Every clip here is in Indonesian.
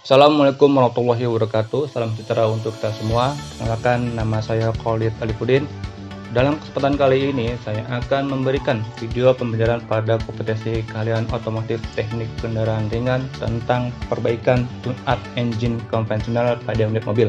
Assalamualaikum warahmatullahi wabarakatuh. Salam sejahtera untuk kita semua. Perkenalkan, nama saya Khalid Alifuddin. Dalam kesempatan kali ini, saya akan memberikan video pembelajaran pada kompetensi keahlian otomotif teknik kendaraan ringan tentang perbaikan tune-up engine konvensional pada unit mobil.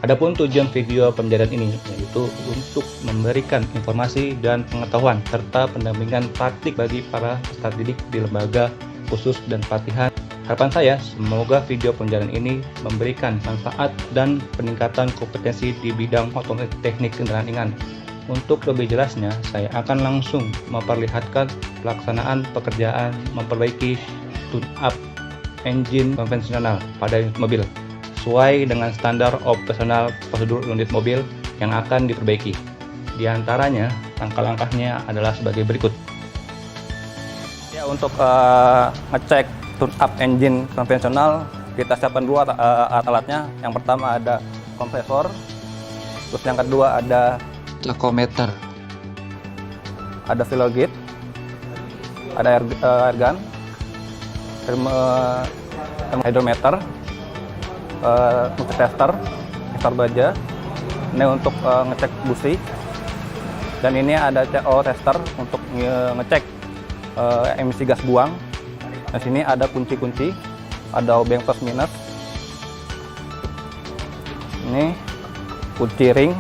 Adapun tujuan video pembelajaran ini yaitu untuk memberikan informasi dan pengetahuan serta pendampingan praktik bagi para peserta didik di lembaga khusus dan pelatihan. Harapan saya, semoga video pembelajaran ini memberikan manfaat dan peningkatan kompetensi di bidang otomotif teknik kendaraan ringan. Untuk lebih jelasnya, saya akan langsung memperlihatkan pelaksanaan pekerjaan memperbaiki tune-up engine konvensional pada unit mobil sesuai dengan standar operasional prosedur unit mobil yang akan diperbaiki. Di antaranya, langkah-langkahnya adalah sebagai berikut. Ya, untuk ngecek tune-up engine konvensional, kita siapkan dua alat-alatnya. Yang pertama ada kompresor, terus yang kedua ada tachometer, ada filler gauge, ada air gun, hydrometer, tester baja. Ini untuk ngecek busi, dan ini ada CO tester untuk ngecek emisi gas buang. Di sini ada kunci-kunci, ada obeng plus minus. Ini kunci ring,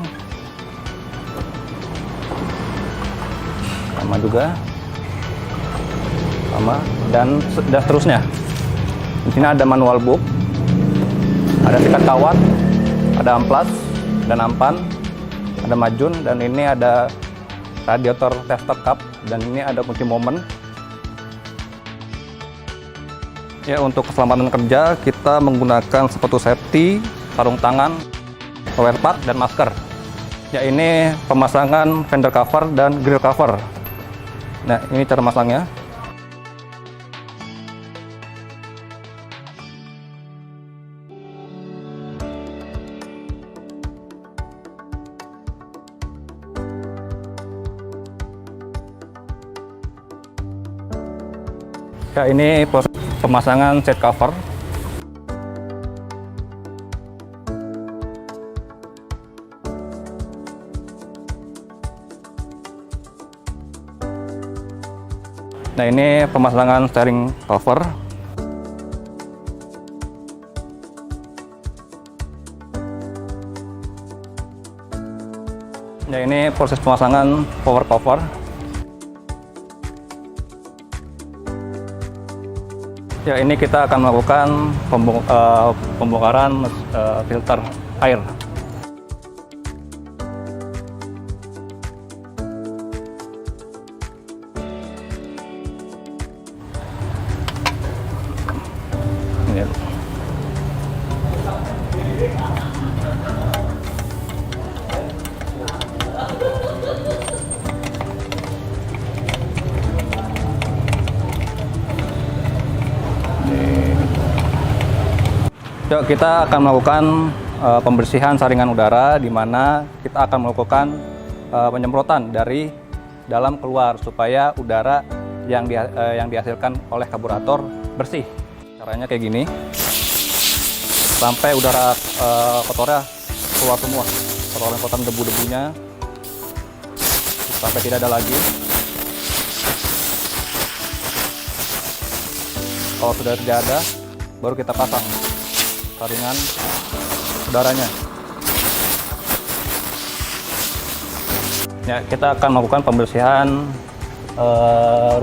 sama juga, sama, dan seterusnya. Di sini ada manual book, ada sikat kawat, ada amplas dan ampan, ada majun, dan ini ada radiator tester cup, dan ini ada kunci momen. Ya, untuk keselamatan kerja kita menggunakan sepatu safety, sarung tangan, power pad, dan masker. Ya, ini pemasangan fender cover dan grill cover. Nah, ini cara masangnya. Ya, ini proses pemasangan seat cover. Nah, ini pemasangan steering cover. Ya, ini proses pemasangan power cover. Ya, ini kita akan melakukan pembongkaran filter air. Ini. Yuk, kita akan melakukan pembersihan saringan udara, di mana kita akan melakukan penyemprotan dari dalam keluar supaya udara yang dihasilkan oleh karburator bersih. Caranya kayak gini, sampai udara kotornya keluar semua, kotoran debu-debunya sampai tidak ada lagi. Kalau sudah tidak ada, baru kita pasang saringan udaranya. Ya, kita akan melakukan pembersihan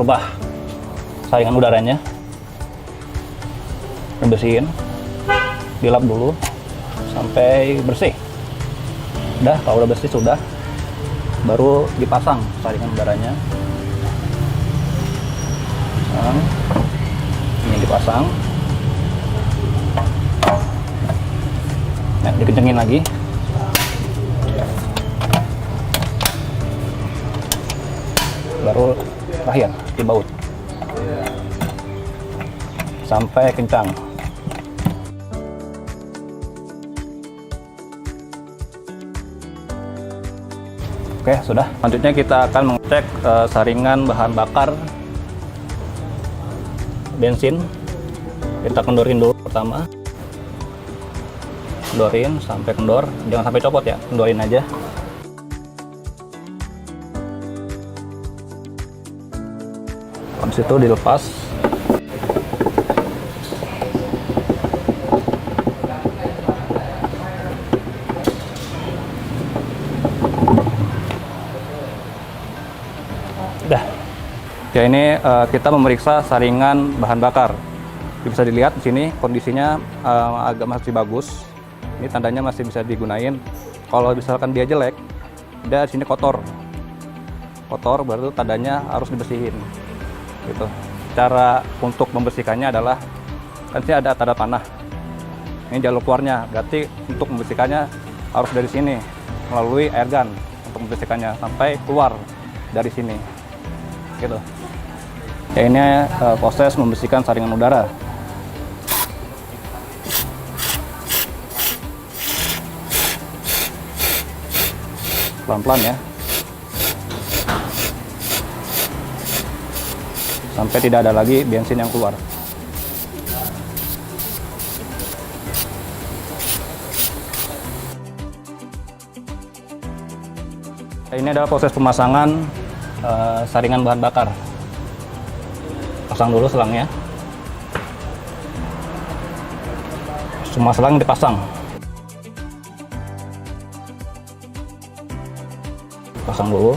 rubah saringan udaranya. Bersihin, dilap dulu sampai bersih. Udah, kalau udah bersih sudah, baru dipasang saringan udaranya. Ini dipasang. Nah, dikencengin lagi. Baru terakhir dibaut sampai kencang. Oke, sudah. Selanjutnya kita akan mengecek saringan bahan bakar bensin. Kita kendorin dulu pertama. kendorin sampai kendor, jangan sampai copot ya, kendorin aja. Habis itu dilepas. Udah. Ya, ini kita memeriksa saringan bahan bakar. Bisa dilihat di sini kondisinya agak masih bagus. Ini tandanya masih bisa digunain. Kalau misalkan dia jelek, dia di sini kotor. Kotor berarti tandanya harus dibersihin. Gitu. Cara untuk membersihkannya adalah kan sini ada tanda panah. Ini jalur keluarnya. Berarti untuk membersihkannya harus dari sini melalui air gun untuk membersihkannya sampai keluar dari sini. Gitu. Ya, ini proses membersihkan saringan udara. Pelan-pelan ya, sampai tidak ada lagi bensin yang keluar. Ini adalah proses pemasangan saringan bahan bakar. Pasang dulu selangnya. Semua selang dipasang. Pasang dulu,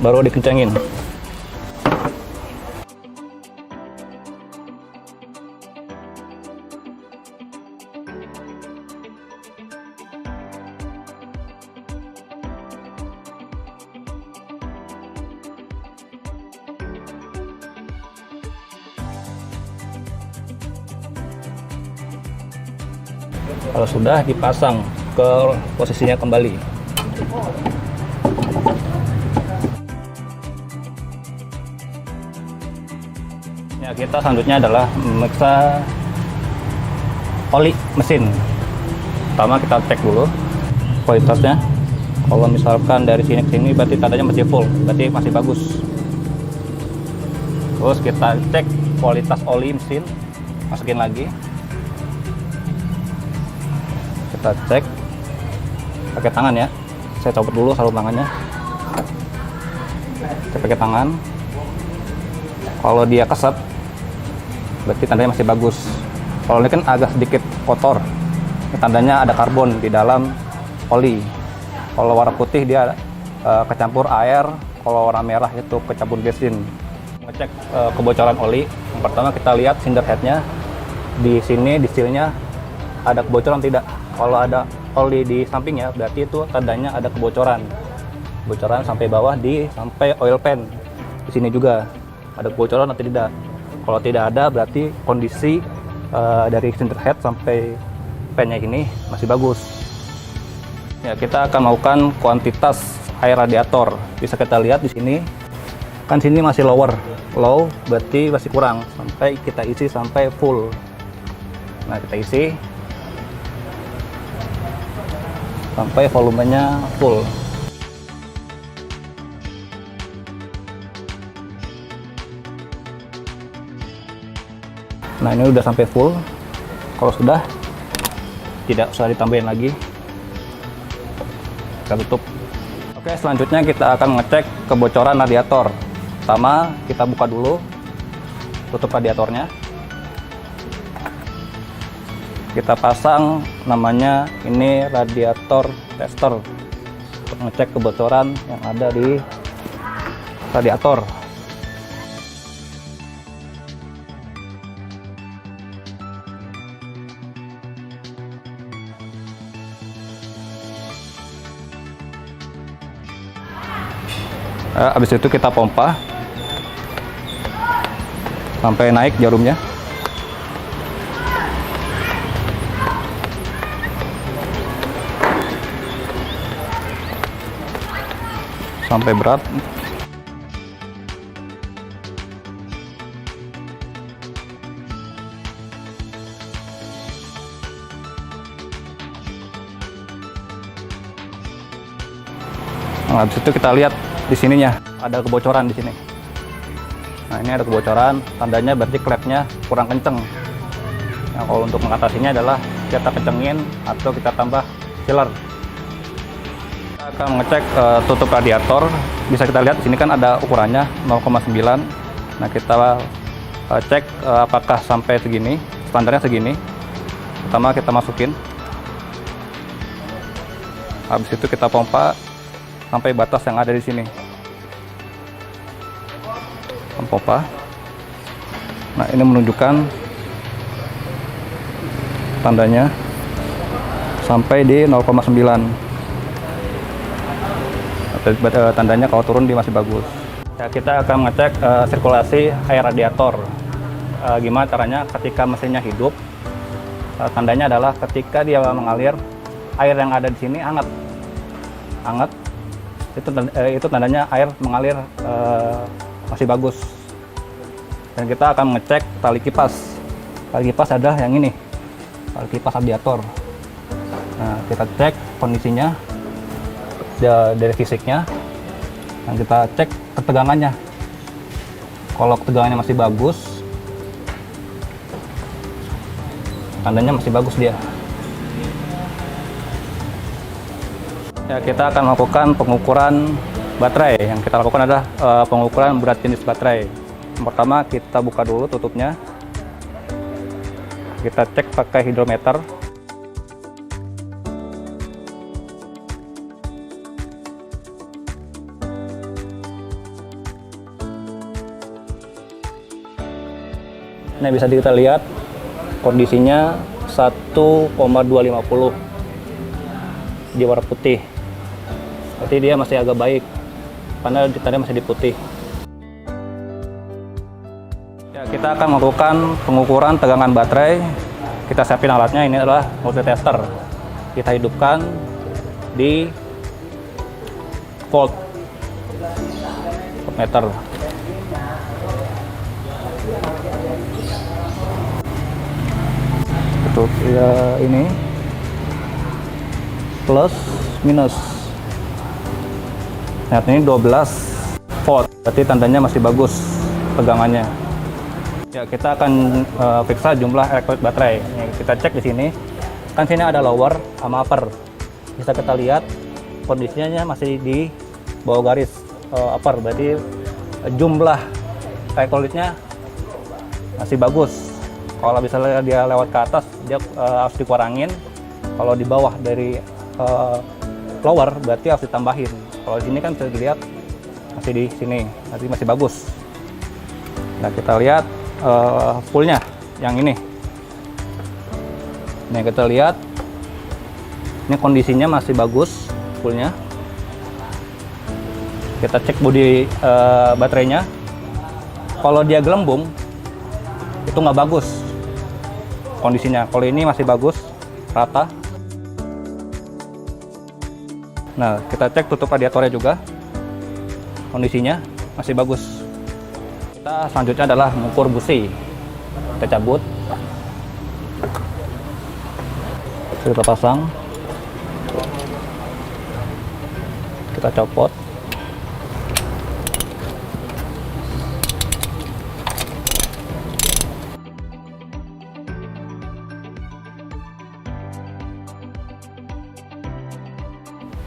baru dikencangin. Kalau sudah, dipasang ke posisinya kembali. Ya, kita selanjutnya adalah memeriksa oli mesin. Pertama kita cek dulu kualitasnya. Kalau misalkan dari sini ke sini berarti tandanya masih full, berarti masih bagus. Terus kita cek kualitas oli mesin, masukin lagi. Kita cek pakai tangan ya. Saya copot dulu sarung tangannya. Saya pakai tangan. Kalau dia keset, berarti tandanya masih bagus. Kalau ini kan agak sedikit kotor, tandanya ada karbon di dalam oli. Kalau warna putih dia kecampur air, kalau warna merah itu kecampur bensin. Ngecek kebocoran oli. Yang pertama kita lihat cylinder headnya. Di sini di sealnya ada kebocoran tidak? Kalau ada oli di sampingnya, berarti itu tandanya ada kebocoran. Kebocoran sampai bawah sampai oil pan. Di sini juga ada kebocoran atau tidak. Kalau tidak ada, berarti kondisi dari cylinder head sampai pan-nya ini masih bagus. Ya, kita akan melakukan kuantitas air radiator. Bisa kita lihat di sini. Kan sini masih low, berarti masih kurang. Sampai kita isi sampai full. Nah, kita isi sampai volumenya full. Nah, ini udah sampai full. Kalau sudah, tidak usah ditambahin lagi. Kita tutup. Oke, selanjutnya kita akan ngecek kebocoran radiator. Pertama, kita buka dulu, tutup radiatornya. Kita pasang namanya ini radiator tester untuk ngecek kebocoran yang ada di radiator. Habis itu kita pompa sampai naik jarumnya. Sampai berat. Nah, habis itu kita lihat di sininya ada kebocoran di sini. Nah, ini ada kebocoran, tandanya berarti klepnya kurang kenceng. Nah, kalau untuk mengatasinya adalah kita kencengin atau kita tambah chiller. Kita akan mengecek tutup radiator. Bisa kita lihat di sini kan ada ukurannya 0,9. Nah, kita cek apakah sampai segini, standarnya segini. Pertama kita masukin. Habis itu kita pompa sampai batas yang ada di sini. Pompa. Nah, ini menunjukkan tandanya sampai di 0,9. Tandanya kalau turun dia masih bagus. Ya, kita akan mengecek sirkulasi air radiator. Gimana caranya ketika mesinnya hidup? Tandanya adalah ketika dia mengalir, air yang ada di sini hangat. Itu tandanya air mengalir masih bagus. Dan kita akan mengecek tali kipas. Tali kipas ada yang ini, tali kipas radiator. Nah, kita cek kondisinya dari fisiknya, dan kita cek ketegangannya. Kalau ketegangannya masih bagus, tandanya masih bagus dia. Ya, kita akan melakukan pengukuran baterai. Yang kita lakukan adalah pengukuran berat jenis baterai. Yang pertama, kita buka dulu tutupnya. Kita cek pakai hidrometer. Nah, bisa kita lihat kondisinya 1,250 di warna putih. Berarti dia masih agak baik karena tadi masih di putih. Ya, kita akan melakukan pengukuran tegangan baterai. Kita siapin alatnya, ini adalah multitester. Kita hidupkan di voltmeter. Betul ya, ini plus minus. Nah, ini 12 volt, berarti tandanya masih bagus tegangannya. Ya, kita akan periksa jumlah elektrolit baterai. Kita cek di sini. Kan sini ada lower sama upper. Bisa kita lihat kondisinya masih di bawah garis upper, berarti jumlah elektrolitnya masih bagus. Kalau misalnya dia lewat ke atas, dia harus dikurangin. Kalau di bawah dari lower, berarti harus ditambahin. Kalau di sini kan bisa dilihat masih di sini, berarti masih bagus. Nah, kita lihat fullnya yang ini. Nah, kita lihat ini kondisinya masih bagus fullnya. Kita cek bodi baterainya. Kalau dia gelembung itu nggak bagus kondisinya. Kalau ini masih bagus, rata. Nah, kita cek tutup radiatornya juga, kondisinya masih bagus. Kita selanjutnya adalah mengukur busi. Kita cabut, kita pasang, kita copot.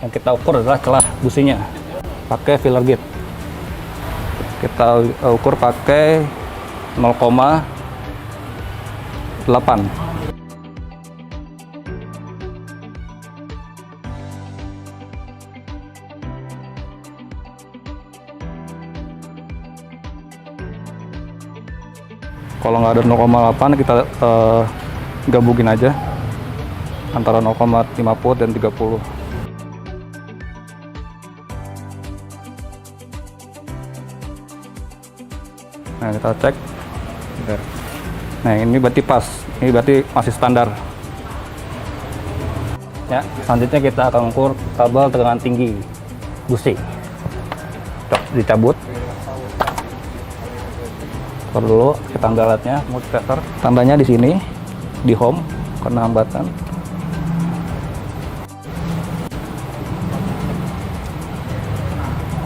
Yang kita ukur adalah celah businya pakai filler gauge. Kita ukur pakai 0,8. Kalau nggak ada 0,8, kita gabungin aja antara 0,50 dan 30. Nah, kita cek. Nah, ini berarti pas. Ini berarti masih standar. Ya, selanjutnya kita akan ukur kabel tegangan tinggi busi. Dicabut. Ukur dulu, kita ambil alatnya, multitester. Tandanya di sini, di home, karena hambatan.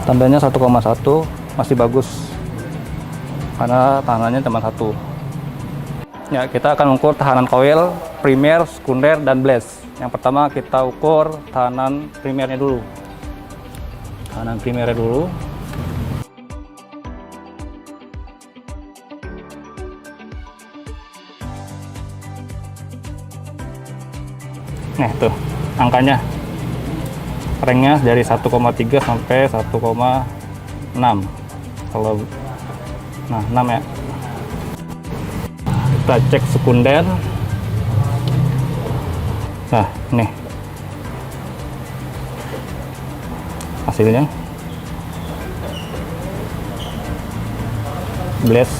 Tandanya 1,1, masih bagus. Karena tangannya cuma satu. Ya, kita akan ukur tahanan koil, primer, sekunder, dan blast. Yang pertama kita ukur tahanan primernya dulu. Tahanan primernya dulu. Nah, tuh angkanya. Cranknya dari 1,3 sampai 1,6. Kalau nah 6 ya. Kita cek sekunder. Nah, nih hasilnya. Blast.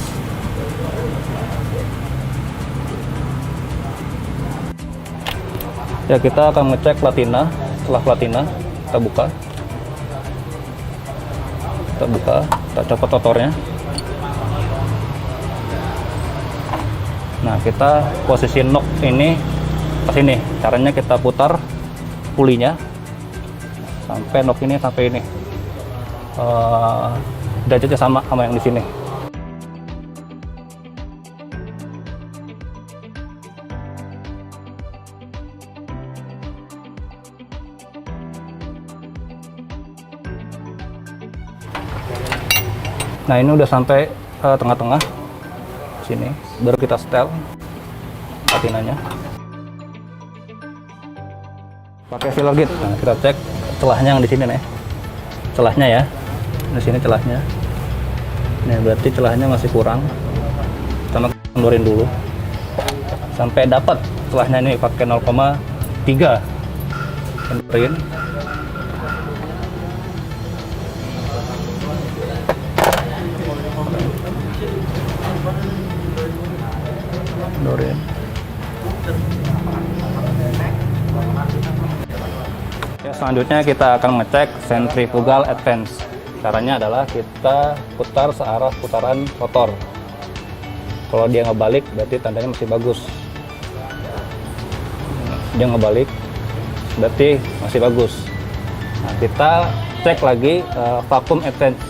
Ya, kita akan ngecek platina. Setelah platina, kita buka, kita copot rotornya. Nah, kita posisi nok ini ke sini. Caranya kita putar pulinya sampai nok ini sampai ini. Derajatnya sama yang di sini. Nah, ini udah sampai tengah-tengah sini, baru kita setel platinanya pakai filler git. Nah, kita cek celahnya yang di sini nih, celahnya ya, di sini celahnya. Nah, berarti celahnya masih kurang, kita kendorin dulu sampai dapat celahnya ini, pakai 0,3 kendorin. Ya, selanjutnya kita akan ngecek centrifugal advance. Caranya adalah kita putar searah putaran rotor. Kalau dia ngebalik berarti tandanya masih bagus. Dia ngebalik berarti masih bagus. Nah, kita cek lagi vacuum advance.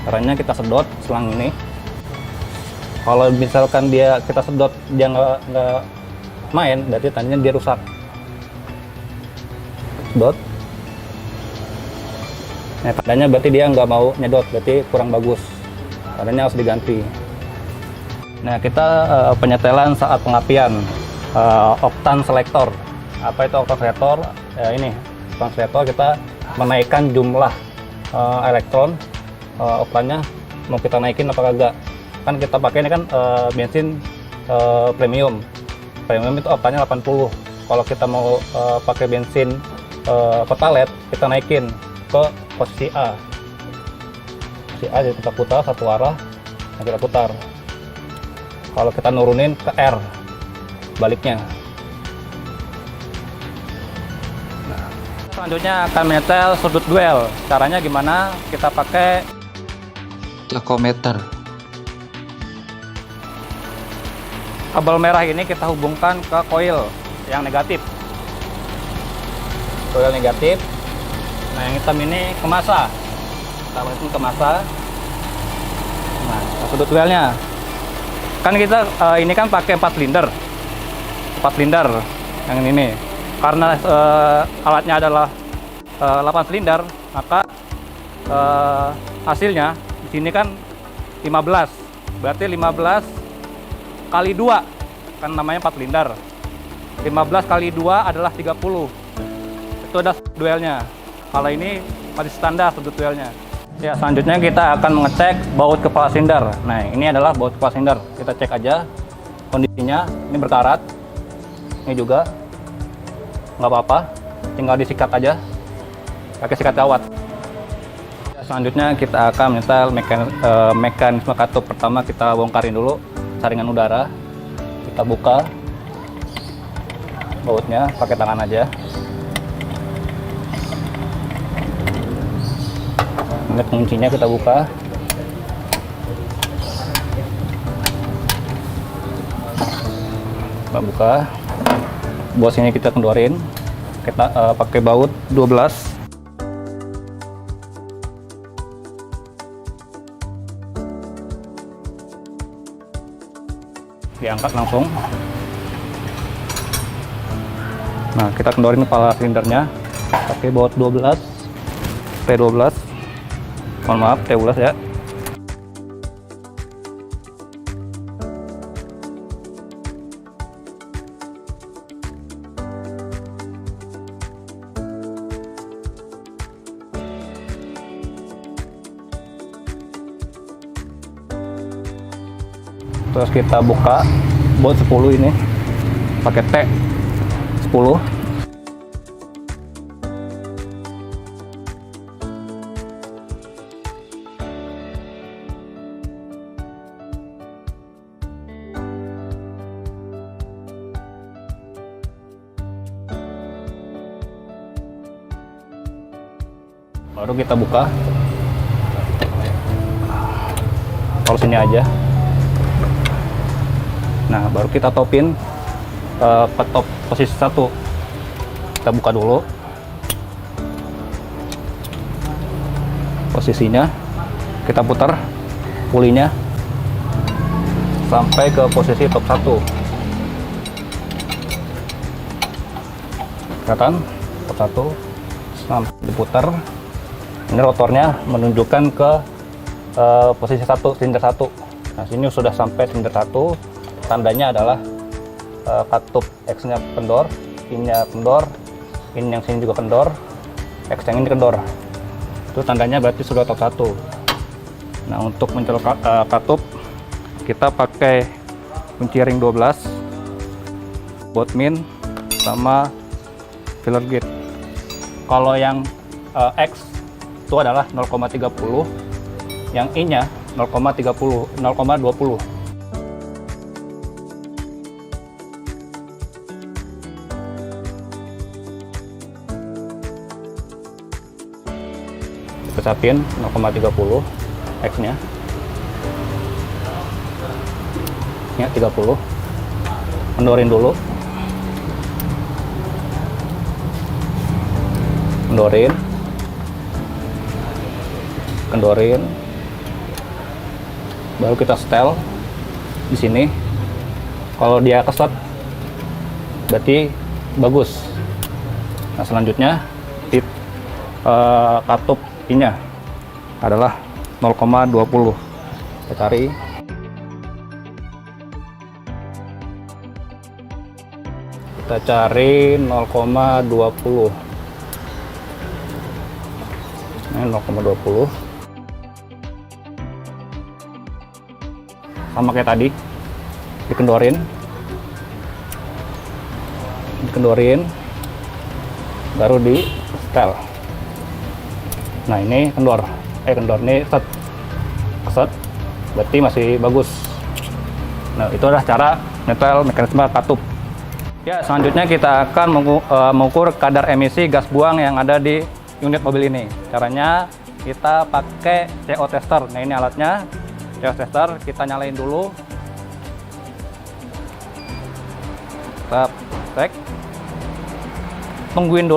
Caranya kita sedot selang ini. Kalau misalkan kita sedot dia nggak main, berarti tandanya dia rusak. Sedot. Nah, tandanya berarti dia nggak mau nyedot, berarti kurang bagus. Tandanya harus diganti. Nah, kita penyetelan saat pengapian oktan selektor. Apa itu oktan selektor? Ini oktan selektor, kita menaikkan jumlah elektron oktannya, mau kita naikin apa kagak. Kan kita pakai ini kan bensin premium itu oktannya 80. Kalau kita mau pakai bensin pertalite, kita naikin ke posisi A. Jadi kita putar satu arah, dan kita putar. Kalau kita nurunin ke R, baliknya. Nah, selanjutnya akan menyetel sudut duel. Caranya gimana? Kita pakai tachometer. Kabel merah ini kita hubungkan ke koil yang negatif. Koil negatif. Nah, yang hitam ini ke massa. Kita masukin ke massa. Nah, sudut duelnya. Kan kita ini kan pakai 4 silinder. 4 silinder yang ini. Karena alatnya adalah 8 silinder, maka hasilnya di sini kan 15. Berarti 15 kali 2, kan namanya 4 silinder. 15 kali 2 adalah 30. Itu ada duelnya. Kalau ini masih standar sudut duelnya. Ya, selanjutnya kita akan mengecek baut kepala silinder. Nah, ini adalah baut kepala silinder. Kita cek aja kondisinya. Ini berkarat. Ini juga nggak apa-apa, tinggal disikat aja pakai sikat kawat. Ya, selanjutnya kita akan menyetel mekanisme katup. Pertama kita bongkarin dulu saringan udara, kita buka bautnya pakai tangan aja. Ini kuncinya kita buka. Kita buka. Bos ini kita kendorin. Kita pakai baut 12. diangkat langsung. Nah, kita kendorin kepala silindernya pakai baut 12 T12, mohon maaf T12 ya. Terus kita buka baut 10 ini pakai T10. Baru kita buka. Kalau sini aja. Nah, baru kita topin ke top posisi 1. Kita buka dulu posisinya, kita putar pulinya sampai ke posisi top 1. Kelihatan top 1 sampai diputar. Ini rotornya menunjukkan ke posisi 1, silinder 1. Nah, sini sudah sampai silinder 1. Tandanya adalah katup X-nya kendor, in-nya kendor, in yang sini juga kendor, X yang ini kendor. Itu tandanya berarti sudah top 1. Nah, untuk mencolok katup kita pakai kunci ring 12, baut min sama filler gate. Kalau yang X itu adalah 0,30, yang in-nya 0,20. Kesapin 0,30 X-nya. Ya, 30. Kendorin dulu. Kendorin. Baru kita setel di sini. Kalau dia keset berarti bagus. Nah, selanjutnya katup nya adalah 0,20. Kita cari. Kita cari 0,20. Ini 0,20. Sama kayak tadi. Dikendorin. Baru di setel. Nah, ini kendor ini keset berarti masih bagus. Nah, itu adalah cara nyetel mekanisme katup. Ya, selanjutnya kita akan mengukur kadar emisi gas buang yang ada di unit mobil ini. Caranya kita pakai CO tester. Nah, ini alatnya CO tester, kita nyalain dulu, kita cek, tungguin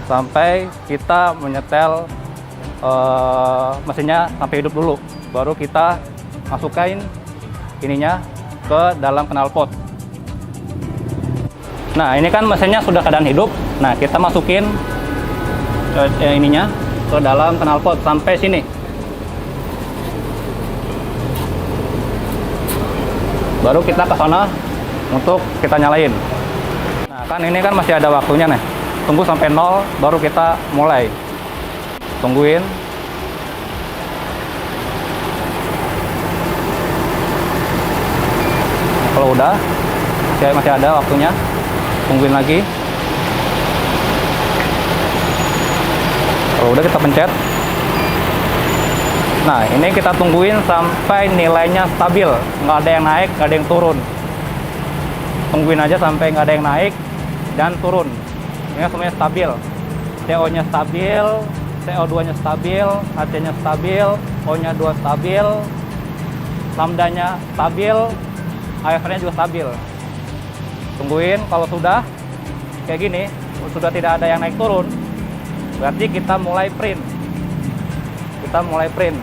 sampai kita menyetel mesinnya sampai hidup dulu, baru kita masukin ininya ke dalam knalpot. Nah, ini kan mesinnya sudah keadaan hidup. Nah, kita masukin ininya ke dalam knalpot sampai sini, baru kita ke sana untuk kita nyalain. Nah, kan ini kan masih ada waktunya nih. Tunggu sampai 0 baru kita mulai. Tungguin. Kalau udah masih ada waktunya, tungguin lagi. Kalau udah kita pencet. Nah, ini kita tungguin sampai nilainya stabil, nggak ada yang naik, nggak ada yang turun. Tungguin aja sampai nggak ada yang naik dan turun. Ini semuanya stabil. CO-nya stabil, CO2-nya stabil, HC-nya stabil, O-nya 2 stabil, lambdanya stabil, AFR-nya juga stabil. Tungguin, kalau sudah kayak gini, sudah tidak ada yang naik turun, berarti kita mulai print. Kita mulai print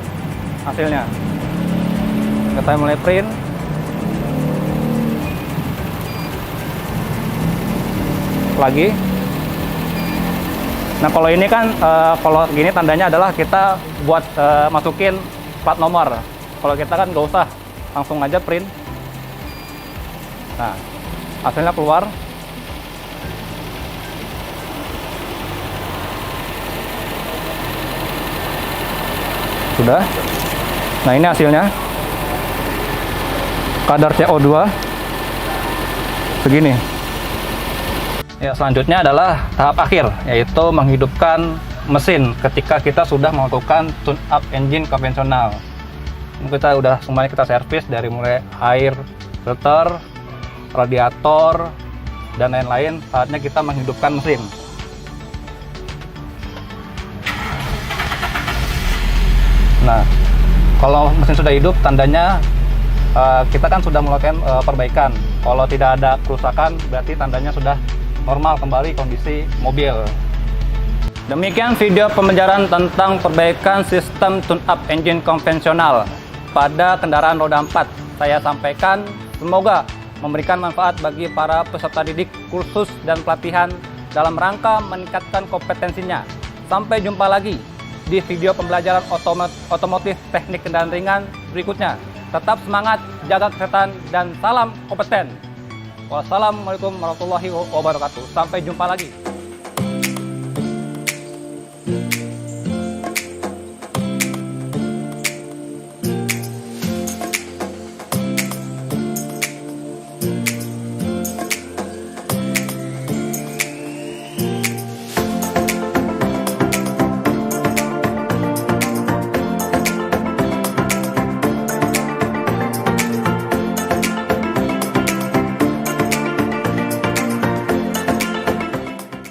hasilnya. Kita saya mulai print. Lagi. Nah, kalau ini kan kalau gini tandanya adalah kita buat masukin plat nomor. Kalau kita kan nggak usah, langsung aja print. Nah, hasilnya keluar. Sudah. Nah, ini hasilnya. Kadar CO2 segini. Ya, selanjutnya adalah tahap akhir, yaitu menghidupkan mesin ketika kita sudah melakukan tune up engine konvensional. Kita udah semuanya kita servis dari mulai air filter, radiator, dan lain-lain. Saatnya kita menghidupkan mesin. Nah, kalau mesin sudah hidup, tandanya kita kan sudah melakukan perbaikan. Kalau tidak ada kerusakan, berarti tandanya sudah normal kembali kondisi mobil. Demikian video pembicaraan tentang perbaikan sistem tune-up engine konvensional pada kendaraan roda 4. Saya sampaikan, semoga memberikan manfaat bagi para peserta didik, kursus, dan pelatihan dalam rangka meningkatkan kompetensinya. Sampai jumpa lagi di video pembelajaran otomotif teknik kendaraan ringan berikutnya. Tetap semangat, jaga kesehatan, dan salam kompeten. Wassalamualaikum warahmatullahi wabarakatuh. Sampai jumpa lagi.